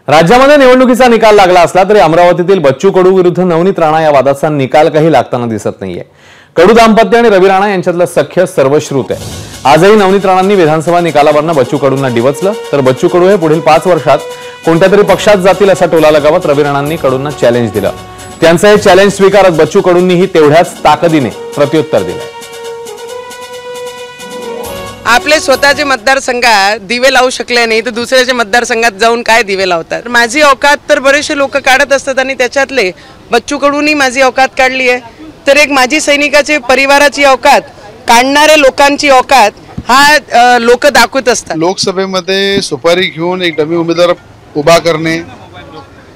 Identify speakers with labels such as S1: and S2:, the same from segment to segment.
S1: राज्यामध्ये निवडणुकीचा निकाल लागला असला तरी अमरावतीतील बच्चू कडू विरुद्ध नवनीत राणा या वादाचा निकाल काही लागताना दिसत नाहीये। कडू दाम्पत्य आणि रवी राणा यांच्यातलं सख्य सर्वश्रुत आहे। आजही नवनीत राणांनी विधानसभा निकालावरनं बच्चू कडूंना डिवचलं, तर बच्चू कडू हे पुढील 5 वर्षात कोणत्या तरी पक्षात जातील असा टोला लगावत रवी राणांनी कडूंना चॅलेंज दिलं। त्यांचं हे चॅलेंज स्वीकारत बच्चू कडूंनीही तेवढ्याच ताकदीने प्रत्युत्तर दिलं।
S2: आपले स्वतःचे मतदारसंघात दिवे लावू शकले नाही तर दुसऱ्याच्या मतदारसंघात जाऊन काय दिवे लावतात। माझी औकात तर बरेचसे लोक काढत असतात आणि त्याच्यातले बच्चू कडूंनी माझी औकात काढली आहे। तर एक माजी सैनिकाचे परिवाराची औकात काढणारे लोकांची औकात हा लोक दाखवत असतात।
S3: लोकसभेमध्ये सुपारी घेऊन एक डमी उमेदवार उभा करणे,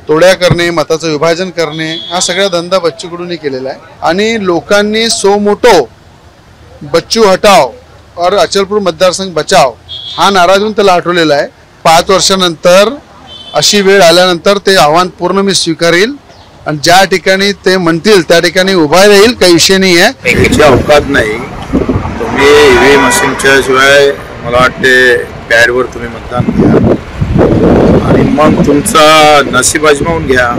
S3: तोड्या करणे, मताचं विभाजन करणे हा सगळा धंदा बच्चू कडूंनी केलेला आहे। आणि लोकांनी सो मोटो बच्चू हटाओ और अचलपूर मतदारसंघ बचाव हा नारा देऊन त्याला आठवलेला आहे। 5 वर्षानंतर अशी वेळ आल्यानंतर ते आव्हान पूर्ण मी स्वीकारेल आणि ज्या ठिकाणी ते म्हणतील त्या ठिकाणी उभा राहील, काही विषय नाही आहे।
S4: एकीची अवकात नाही। तुम्ही ईव्हीएम मशीनच्या शिवाय मला वाटते पॅडवर तुम्ही मतदान घ्या आणि मग तुमचा नशीब आजमावून घ्या।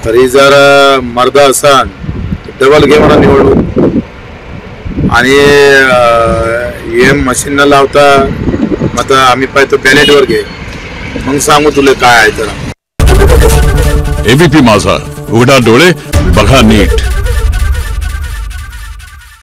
S4: तरी जर मर्द असाल डबल घे मला निवडून आणि ईव्हीएम मशीन न लावता मग आम्ही पाहतो बॅलेटवर घे, मग सांगू तुला काय आहे। तर
S5: एबीपी माझा, उघडा डोळे बघा नीट।